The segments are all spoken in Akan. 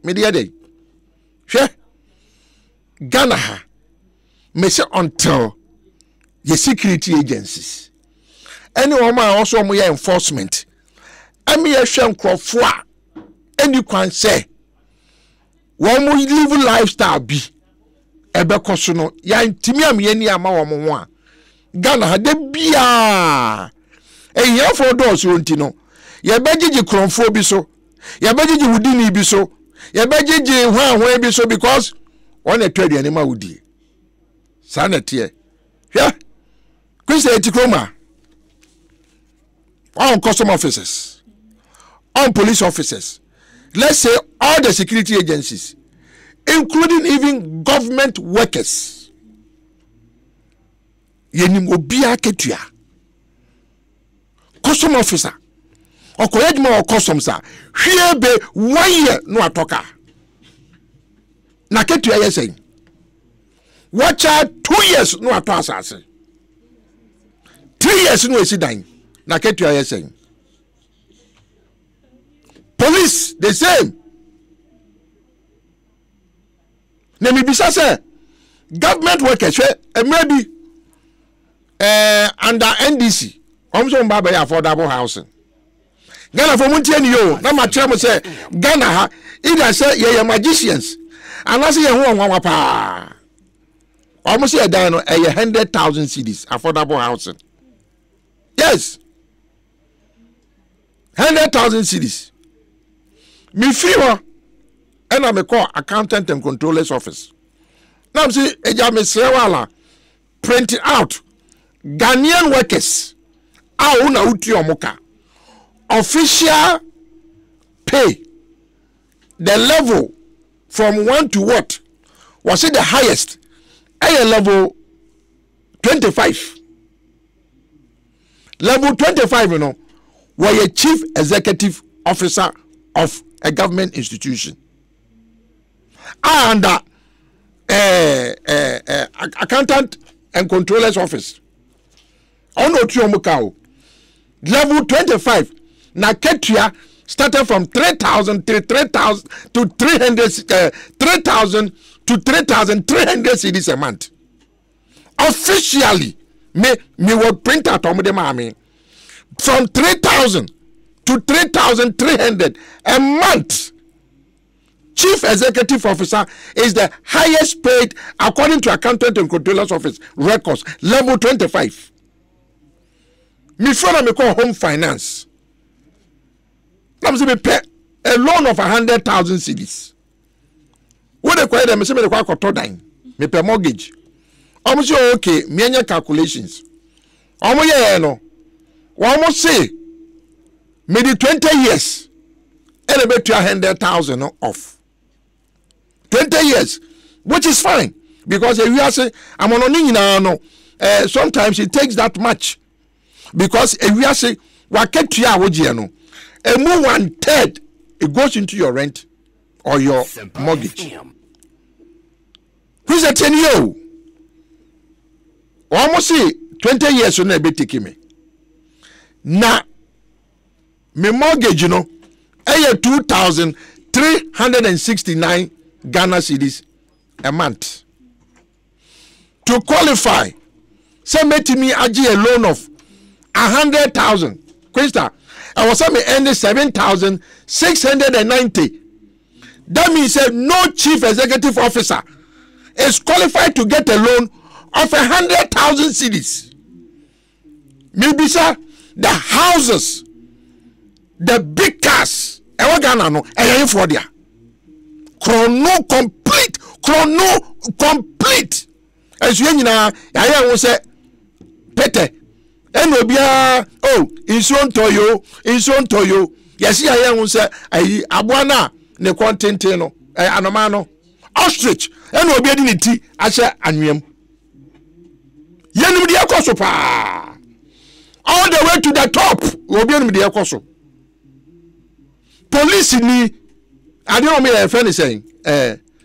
media day. Sure. Ghana ha. Me say until the security agencies. Anyone also more enforcement. I mean a shame crofwa. And you can say one more live lifestyle be ebe kosono ya ntimi amyeni ama wo mo a Ghana ha de bia eya for those wonti no ye begigi kronfo bi so ye begigi wudini bi so ye begigi hwan bi so because one atwade ani ma wudi sanete hwe kwese etikroma on custom officers on police officers, let's say all the security agencies, including even government workers. Yenim obia ketua. Custom officer. Okoyedma or customs are. Here be 1 year no atoka. Na ketua yesen. Watch out 2 years no atosa. 3 years no esidan. Na ketua yesen. Police, the same. Nemibisa say government workers maybe under NDC. Also mbaba ya affordable housing. Ghana for muntieni yo. Na matremo say Ghana ha either say ye magicians. And I say ye ho nwa pa. Almost say dan no 100,000 cedis affordable housing. Yes. 100,000 cedis. Me fever and I'm a call accountant and controllers office. Now I'm saying eja me sewala print out Ghanaian workers a una uti omoka official pay the level from 1 to what was it the highest a level 25 level 25 you know were a chief executive officer of a government institution and accountant and controllers office on Otiomukao level 25 na ketua started from 3,000 to 3,000 to 300 3,000 to 3,300 cedis a month officially me would print out on the mami from 3,000 to 3,300 a month. Chief Executive Officer is the highest paid according to Accountant and Controller's Office records, level 25. Me father me call home finance. I'm saying me pay a loan of 100,000 cedis. What they call them? Me say me they call cotodine. Me pay mortgage. I'm say okay. Me any calculations. I'm say no. What say? Maybe 20 years, elevate to 100,000 off. 20 years, which is fine because if you are saying I'm on no, sometimes it takes that much because if you are saying what kept you out no, a more 1/3 it goes into your rent or your mortgage. Who's a 10-year? Almost say 20 years on a bit taking me now. My mortgage, you know, 2,369 Ghana cedis a month. To qualify, say me to me a loan of 100,000. Questa, I was earning 7,690. That means no chief executive officer is qualified to get a loan of 100,000 cedis. Maybe sir, the houses. The big cars, Ghana no, for there. Chrono complete. As you know, I will say, Pete, and Obia, oh, in son toyo. Yes, I will say, Abuana, ne contentino, Anomano, ostrich, and Obia dignity, I say, Anium. Yanum dia kosopa. All the way to the top, Obian dia koso. Police ni I don't know me a friend is saying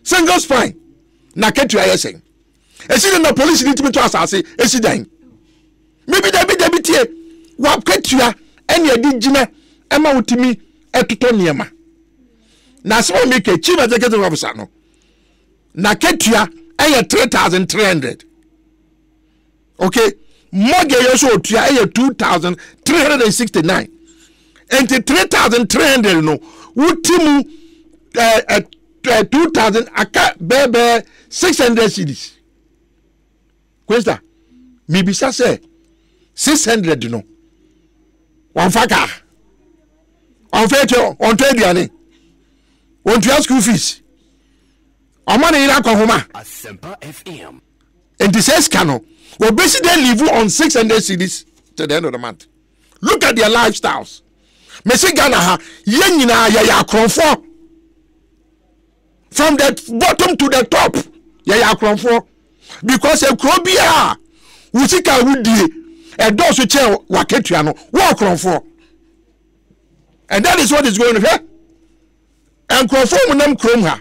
single spine na ketu aye saying e see the police need to asase e see dan maybe there tie wa ketua ene adi gina e ma wutimi etoto niema na so make chief executive officer no na ketua eye 3,300 okay mortgage also otua eye 2,369 and 3,300 no utimu 2,000 aka bebe 600 cedis kwesta mi bisa say 600 no one faka on feature on trade yani on to school fees on money ira ko homa Asempa FM and this says cano we basically live on 600 cedis to the end of the month. Look at their lifestyles. Messi Ghana ha ye nyina ya kronfo from the bottom to the top ya kronfo because e kro bia wusika wudie e do so che waketua no wo kronfo. And that is what is going on here. And kronfo munam krom ha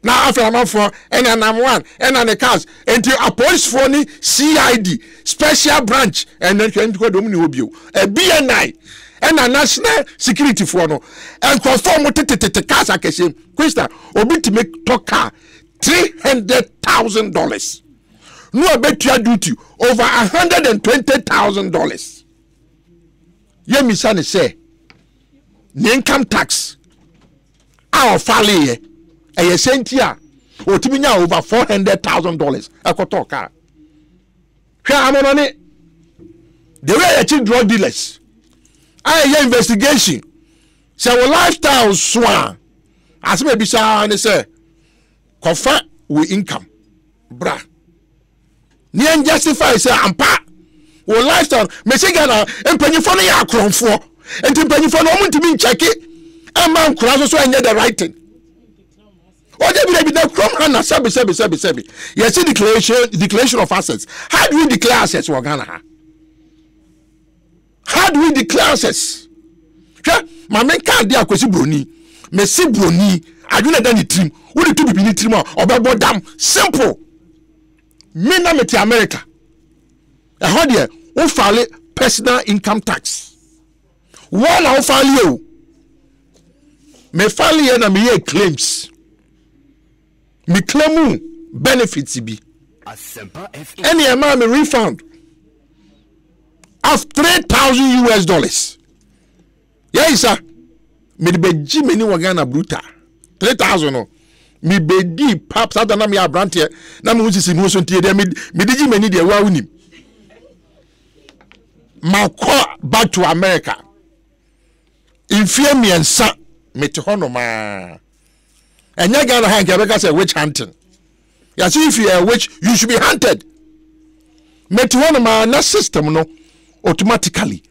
now after I'm for and I'm one and the cars until a police for ni CID special branch and then you go domini obio a BNI and a national security for no and conform with the cars I can say Questa obi to make talk car $300,000 no bet your duty over $120,000 ye mi son say the income tax our falle a sentia or Timinya over $400,000 a kotoka. The way I check drug dealers. I investigation. Say our lifestyle swan. As maybe say say confer with income. Bra. Nien justify say ampa. Our lifestyle me say Ghana empanifo no ya kronfo. Enti empanifo no omo ntimi check it. E man kura so enye the right thing. Or they be the chrome and sabi. You see declaration of assets. How do we declare assets? Ghana? How do we declare assets? My man can't do a question brony. Me see brony. I do not done the trim. What do you be trim or dam? Simple. Me na me to America. I heard here. Who file personal income tax? One I file you. Me file here na me claims. Me claim benefits be Asempa FM any amount me refund of $3,000. Yes sir. Me de beji meni wagana bruta 3,000 no. Me bedi paps out na me abrante na me wusi simu so ntie de me de meni de wa unim. Ma ko back to America. In fear me and sa me te hono ma. And you Ghana hand can say witch hunting. You see, if you are a witch, you should be hunted. Met one of my system no automatically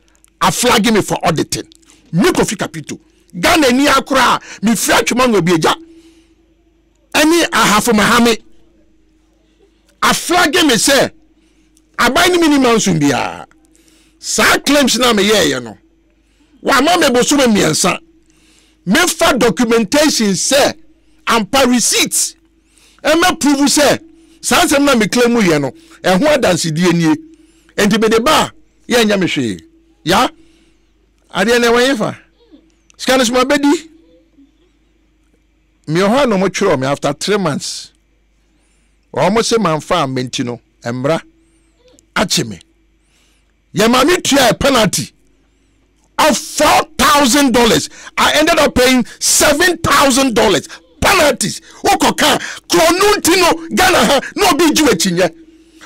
a flagging me for auditing. Me kofi capito. Ghana ni akra me fetch mango bieja. Any I have for Mahame. A flagging me say I buy ni minimum sumbia. Sa claims na me ye no. Wa ma me bosume miensa. Me fa documentation say ampa receipts e me prove say sansem na me claim ye no e ho adanse die nie enti be de ba ye nya me hwe ya ade na wan yefa scanis ma bedi me ho no mo twiro me after 3 months o mo se man fa menti no emra ache me ye ma me tua penalty of $4,000. I ended up paying $7,000 penalties. Okoka kronuntino Ghana ha no be juechinya.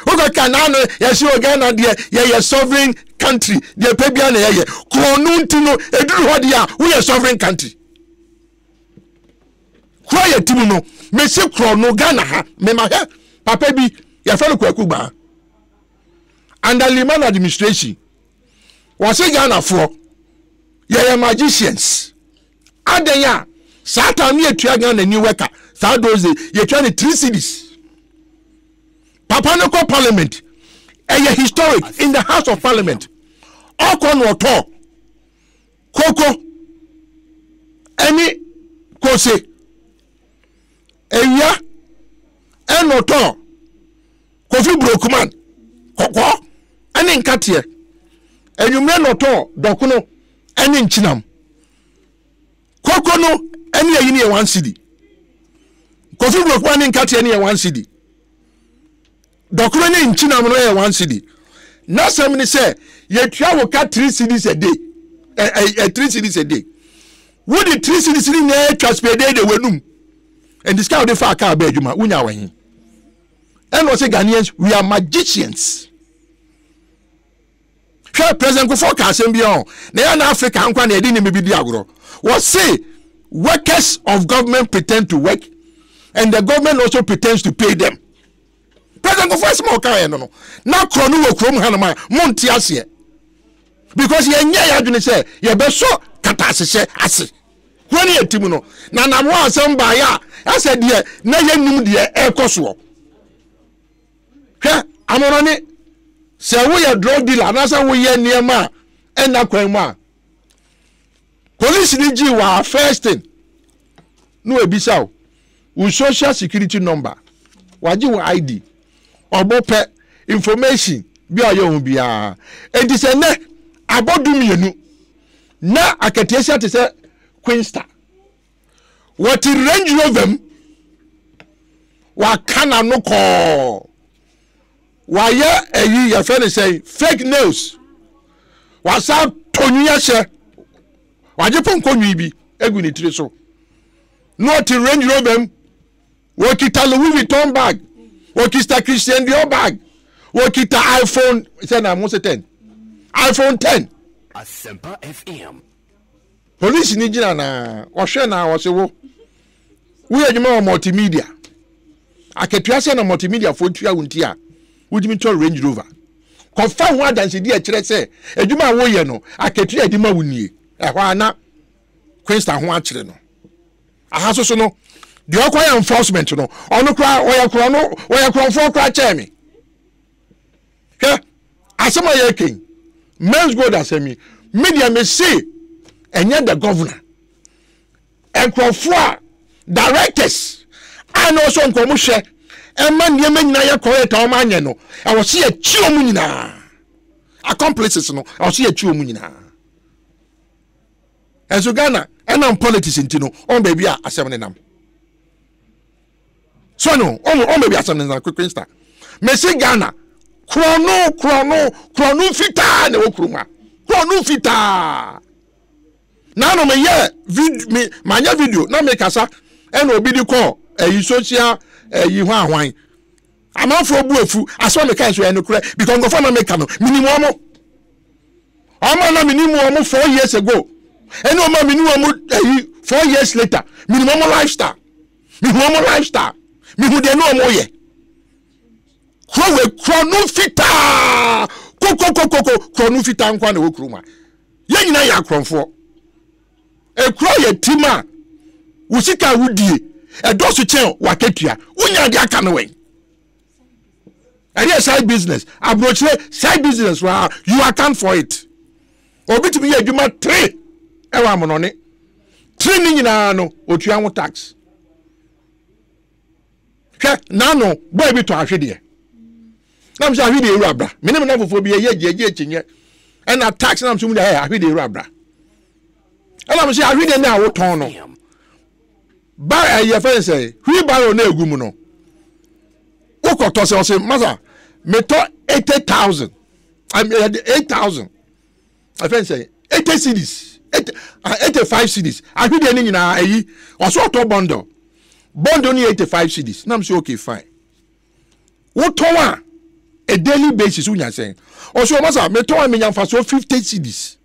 Okoka na no yesi Ghana de sovereign country. De pebia na ye kronuntino eduru hodi a we sovereign country. Kwa ye timu no me se krono Ghana ha me ma he papa bi ya fa kwaku ba. Under Liman administration was Ghana for ye magicians. Adenya Satan ye tuagan na new worker. Sa those ye tuan 3 cities. Papa no ko parliament. Ye historic in the House of Parliament. Okon woto. Koko. Any kose. Eya enoto. Kofi Brokuman. Koko. Ani nkatie. Enyumre noto dokuno. Any nchinam. Dokono any a year 1 cedi. Kofi work one in Katia near 1 cedi. Dokono in China 1 cedi. Now somebody say, you travel cut 3 cedis a day. 3 cedis a day. Would the 3 cedis in there transfer day the wenum? And this guy the far car bedroom, Unya way. And also Ghanaians, we are magicians. President Kofoka Asempa, they are in Africa, and they didn't be diagro. What say workers of government pretend to work, and the government also pretends to pay them. President Kofoka small car no. Now Kronu will chrome Hanama, Montiasia. Because ye nya say, ye be so katasese ase. When ye timuno, na namwa asamba ya, I said ye, na ye num de e koso. Hwe amorone se wo ye drug dealer na say wo ye niema e na kwan ma. Police ni ji wa first thing. No ebisa o. Wo social security number. Waji wo ID. Obo pe information bi aye hu bia. Enti se ne abodu mienu. Na akatesia te se Queenster. What Range Rover wa kana no ko. Why your friend say fake news. Was out Tonya she. Why Japan konwi bi egu ni tire so. Not Range Rover. Wakita Louis Vuitton bag. Wakita Christian Dior bag. Wakita iPhone. Say na mo 10. iPhone 10. Asempa FM. Police ni jina na ohwe na wo se wo. We adwuma multimedia. Aketua se na multimedia fo tua wonti a. Wudimi to Range Rover. Kofa ho adanse di a kire se adwuma wo ye no aketua di ma wonie. Ehwa ana Queenster ho a kire no. Aha so no the okoya enforcement no ono kra oya kronfo kra chemi. Ke asema ye ken. Men's go that semi. Media me say enye the governor. Enkrofo directors and also nkomo hwe emma niema nyina ye correct o ma anye no e wo se ye chi omu nyina accomplices no e wo se ye chi omu nyina enso Ghana enam politics ntino on baby a asem ne nam so no on baby asem ne na Queenster me se Ghana krono fita ne okruma krono fita na no me ye manya video na me kasa ena obi di call social yi ho ahwan amanfo bu afu aso me kan so eno kure because go for na me kan minimum na minimum 4 years ago eno ma minimum 4 years later minimum lifestyle mi hu de no mo ye krono fita krono fita nkwa na wokruma ye nyina ya kronfo e kro ye tima usika wudie e do so chen waketua unya de aka no wen side business approach side business you account for it obiti bi adwuma 3 e wa monone 3 ni nyina no otua ho tax ke na no boy bi to ahwede nam sha ahwede eru abra menem na fofo bi ye jeje chinye e na tax nam sum da ahwede eru abra e nam sha ahwede na wo ton no ba ye fe say hui baro na egum no ukoto se masa meto 80,000 I mean 8,000 I fe say 80 cedis 85 cedis ahwede ni nyina ayi oso to bundle ni 85 cedis nam say okay fine wo ton a daily basis unya say oso masa meto amenya fa so 50 cedis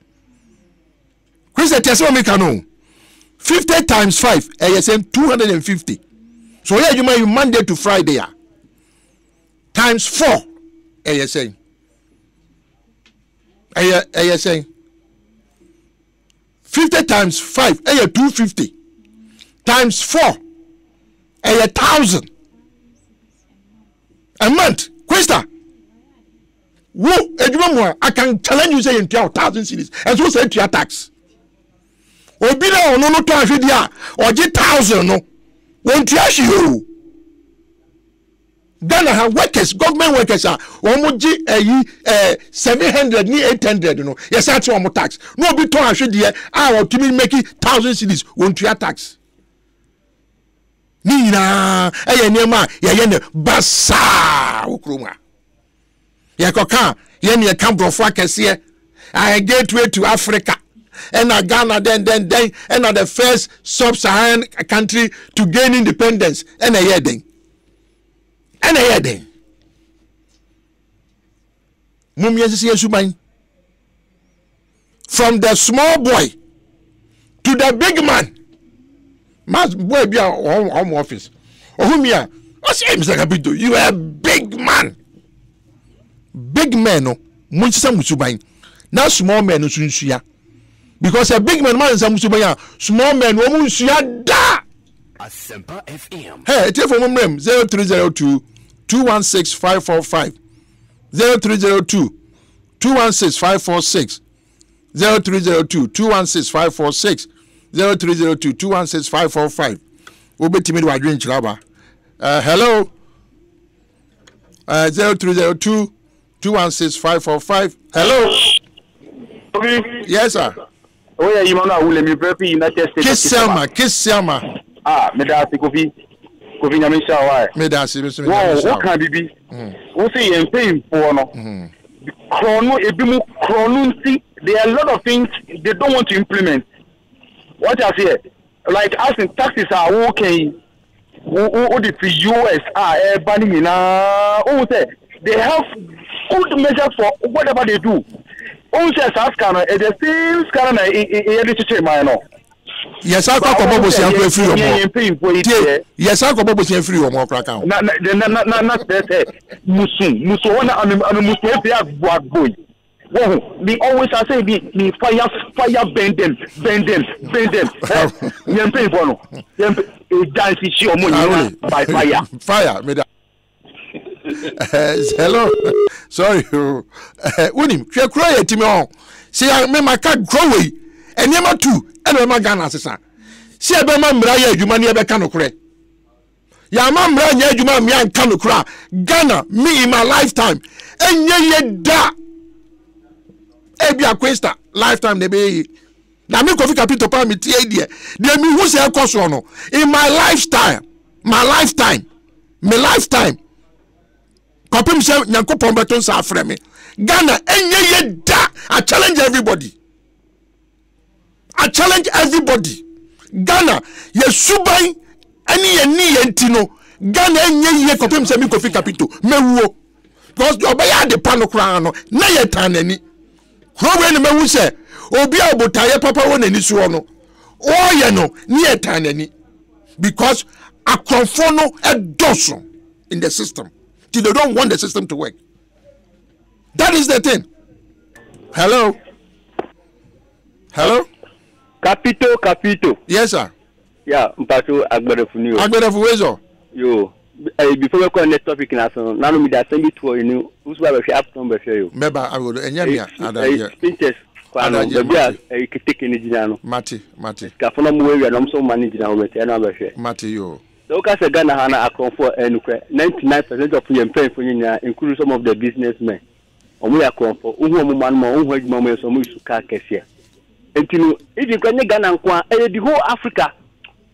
Chris tell me kanu 50 times 5 ASM 250. So here you Monday to Friday times 4 ASM. ASM 50 times 5 250 times 4 1,000 a month. Questa wo edwuma I can challenge you say in 1,000 cities and so say to tax. Obi na ono no to ahwede a oje 1,000 no won tuashi o Ghana have workers, government workers are 700 ni 800 no. Yes, that's one more tax. No be to should there our to make 1,000 cities won't you tax. Nina nema ne basa ukruma. Ya koka ye ne camp of wakese I gateway to Africa. And Ghana then and the first sub-Saharan country to gain independence and a year then. From the small boy to the big man. Mas boy be home office. Ohumia, what's Mr. Capito? You are a big man. Big man no munchisa musubain. Now small man no sunsuya. Because a big man is a small man woman da. Asempa FM. Hey, telephone number 0302 216 545 0302 216 546 0302 216 546 0302 216 545. Obetimi do adwen chiraba. Hello. 0302 216 545. Hello. Yes, sir. Oh yeah, you know will me preppy United States. Kiss Selma. Me da si Kofi Nyamisha wa. Me da si Mr. Nyamisha. What can be? Who say you paying for no? Chrono ebimu chrono see there are a lot of things they don't want to implement. What I say, like as in taxes are okay. Who the US are banning na. Who say they have good measures for whatever they do. Who says Africa is the same kind of a yes, I got a bubble free or yes, I got a bubble free or more crack out. Not that Musona, I'm a Muslim boy. They always say, me fire bend them. You're paying for no. Dance is your money by fire. Fire, hello. Sorry. Unim, you cry at me on. See, I made my cat grow away. And number two, and my gun assassin. See, I be my braya, you money ever can cry. Ya man braya, you man, me can cry. Ghana, me in my lifetime. And ye da. Ebia Questa, lifetime, they be. Now, me coffee capital pa me tia idea. They me who say a cost no. In my lifetime. Kopim se Nyankopon beton sa afre me. Ghana enye ye da. I challenge everybody. Ghana ye subai ani ye ni entino. Ghana enye ye kopim se mi kofi capito. Mewuo. Because obeya de pano kra no na ye tanani. Krowe ne mewu se obi abotaye papa won ani so no. Oye no ni ye tanani. Because akonfo no edoso in the system. They don't want the system to work. That is the thing. Hello. Capito. Yes, sir. Yeah, Mpacho Agberefu New. Agberefu Wezo. Yo. Before we go on next topic now, so now me that send it to you. Who's why we have to be sure you. Meba, I will. Enyamia. Pinches. Kwano. Bebia. Take any dinano. Mati. Kafuna muwe na mso manage na umete na be sure. Mati yo. So Kasa Ghana hana akonfo enukwe 99% of them paying for you, including some of the businessmen. Omu akonfo, uhu man mo, uhu adwuma mo so mu isuka kese. Entinu, even kwa Ghana nkwa, the whole Africa.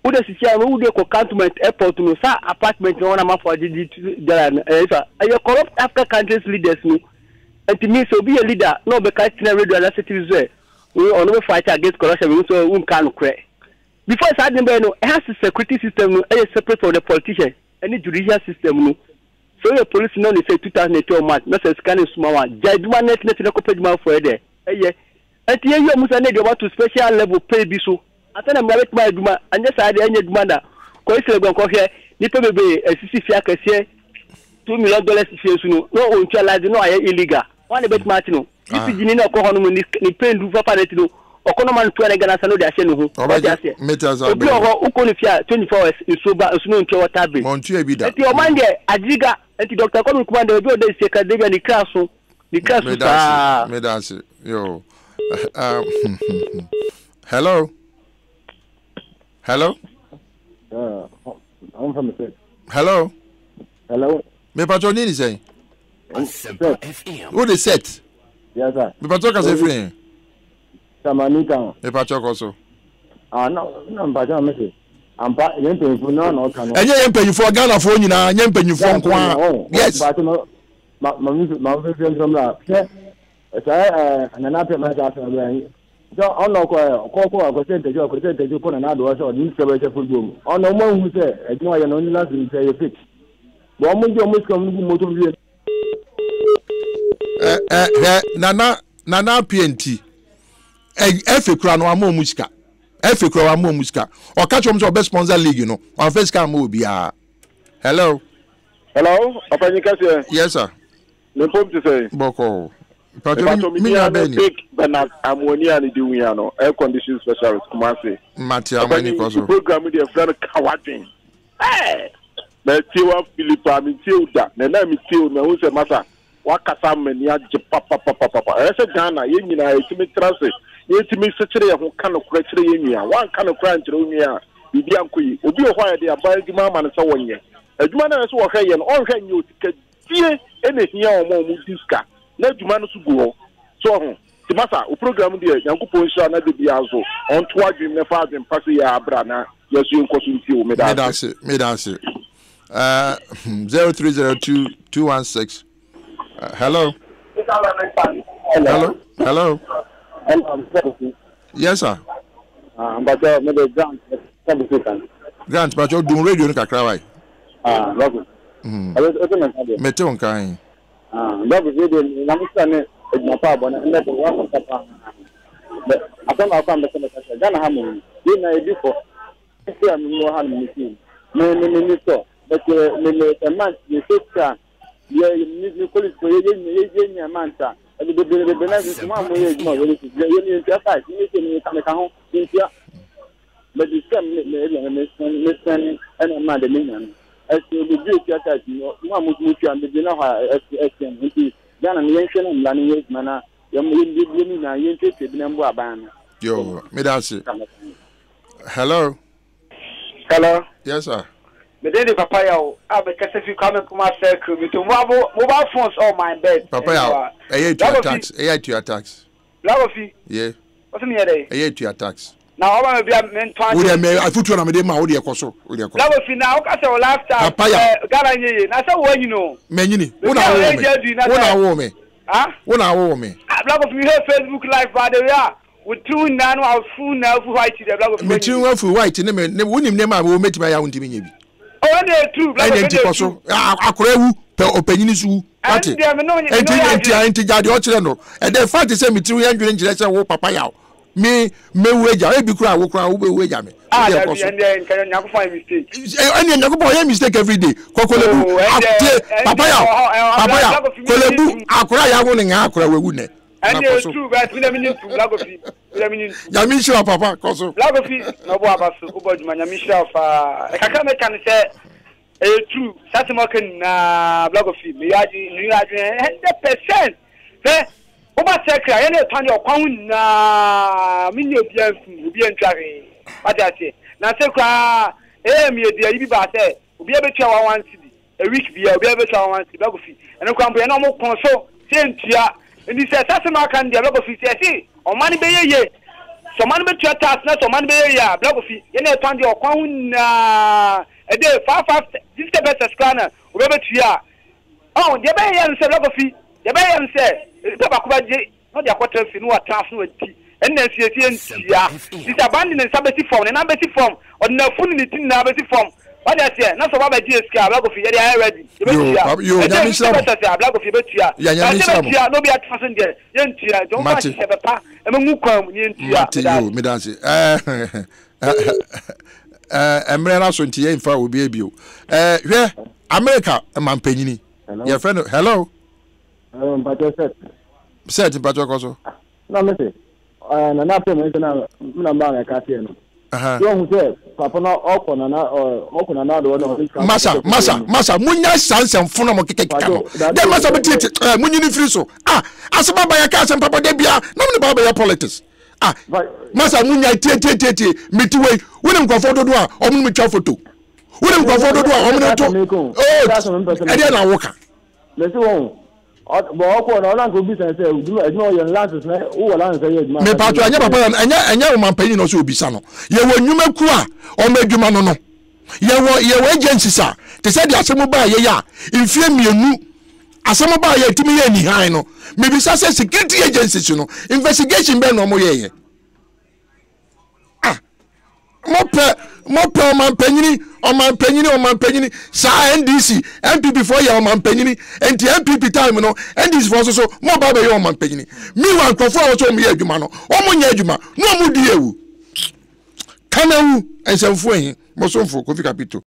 Who the sisia no dey ko cantonment airport no sa apartment no na mafo agidi dara you corrupt African countries leaders no. Entimi so be a leader no be ka tina radio na citizens we on no fight against corruption we so we can cry. Before I said no, it has a security system no, separate from the politician, any judicial system no. So the police no they say 2012 March, not a scanning small one. Judgment net no ko pay for there. Eh. Enti you musa need you want to special level pay bi so. Ata na mabet ma aduma, anya sa de anya aduma da. Ko ise gon ko hwe, ni pe bebe asisi fia kase $2 million fie so no. No on challenge no aye illegal. One bet ma ti no. If jini na ko hono ni pen du fa party no. Okonoman to na Ghana no de ase no ho. Meters are. Obi oho ukoni fia 24 hours isoba no nche water bill. Montu e bi da. Enti o man de ajiga, enti Dr. Kwame Nkrumah obi o de seka de ni kraso. Ni kraso sa. Me dance. Yo. Hello. I'm from the. Hello. Me patro ni say. Asempa FM. Who dey set? Yes sir. Me patro ka say free. Samanika. Me patro ko so. No patro me say. Ampa yen penfo no no ka no. Enye yen penfo Ghana fo nyina, yen penfo nko a. Yes. Patro ma fe from la. Anana pe ma ja so be. So ono ko percentage ko na do so ni se be se football. Ono mo hu se ejuma ye no ni last ni say fix. Bo mo jo mo skam ni moto bi. Nana PNT. Efe kura no amo musika. Efe kura amo musika. O catch him so best sponsor league you know. On first cam mo bia. Hello. Hello, Papa Nikase. Yes sir. Me pom to say. Boko. Pato mi ya big Bernard ammonia ni di ya no air condition specialist Kumasi. Mati amani ko so. Program dey friend Kawadin. Eh. Me tiwa Philippa mi tiuda. Na mi tiu na hu se masa. Wakasa mani agye papa. Ese Ghana ye nyina etimi trase. Ye etimi sekere ye ho kan kura kire ye nua. Wan kan kura nkire nua. Bibi ankoyi. Obi o hwa ye dey aba adwuma ma ne se wonye. Adwuma na se wo hwe ye no on hwe nye otika die ene hia o mo diska. Na adwuma no so go. So ho. Ti masa o program dey Yankopon sha na de bia zo. On to adwum na fa adwum pase ya abra na yesu nkoso nti o me da. Me da se. 0302 216 hello. Hello. Yes, sir. But me the Grant, but you do radio no kakra wai. Love. Mete on kan. Love radio na me sane ejuma pa bona na to wa papa. After I come the Ghana hamu. Ni na edifo. Ese am mo ha ni mi. Me so. But me man ni sekta. Ni police ko ye nyamanta. The benefits one way is more really you just like you can ho intia but the same listen and a man the million as you be just as you one must and the know how SN into Ghana nation and learning mana you na you interested number aban yo me that's it. Hello. Yes sir. Me dey papaya o abekase fi come kuma circle me to mobile phones all my bed papaya to your tax Lagofi yeah what's me there to your tax now oba me bia men twan we dey me afutu na me dey ma wo dey koso Lagofi now o ka say o last time gara nyeye na say wo anyino menyini wo na wo me wo na wo me Lagofi me Facebook live by the way with two nanu of full now white the Lagofi me two full white ne me wonim ne ma wo metima ya wontimi nya bi oh na true Lagofi koso akora wu opanyini su ati enti jade o kire no e dey fact say me tiri yandwene ngire say wo papa ya me weja e bi kura wo weja me and can you find mistake any you mistake every day kokolebu papa ya kolebu akura ya wo ne akura wewu ne and it's true but we need to Lagofi ya mi sure papa koso Lagofi no bo abaso uboduma ya mi sure fa e kaka me kan say true satimo ken na Lagofi me yaji 100% eh oba sekra ye na tan yo kwan na me nye obi antware wadate na sekra me dia yi ba say obi abetua 1 cedi a week bia obi abetua 1 cedi Lagofi ene kwan bo ye na mo kon so sentua ndi se satimo kan dia Lagofi say o man be ye so man betua tax na so man be ye ya Lagofi ye na tan yo kwan na a day 5 this the best scanner we be tua oh dey be yan say Lagofi dey be yan say the bakuba je no dey kwata fi no ataf no ati enna siesie ntia this abandon in sabeti form na beti form na funu ni tin na beti form what dey say na so ba be ska Lagofi ye dey ready yo nyami slam Lagofi be tua ya nyami slam no be ataf ndia ye ntia don ba se be pa e mu kwam ye ntia yo me dance emre na so ntie mfa obi ebio hwe America mampanyini your friend hello but set mpacho koso no me say na pe me na ba na ka tie no yo hu say papa na okona na do no masa munya sansem fono mo kekeka no de masa betete munyini free so asaba ba ya ka asem papa de bia na me ba ya politics masa munya tie metiwe wonim kwafo dodo a omu me twa photo Who dem go for do to e dey na woka me say won bo ko na go business say eduma your lances na wo lances say eduma me pa to anya papa anya wo man panyin no so obisa no ye wo nnwuma ku a o ma adwuma no no ye wo agency sa te say the asemu ba ye ya mfie mienu asemu ba ye timi ye ni han no me bisa say security agencies no investigation be no mo ye Mope oman penyini sa NDC MPP for ya oman penyini enti MPP time no NDC for so mo ba be ya oman penyini mi wan kwofo wo so mo ye adwuma no o mo nya adwuma no mo di ewu kanawu ensemfo ehin mo so mfo Kofi Kapito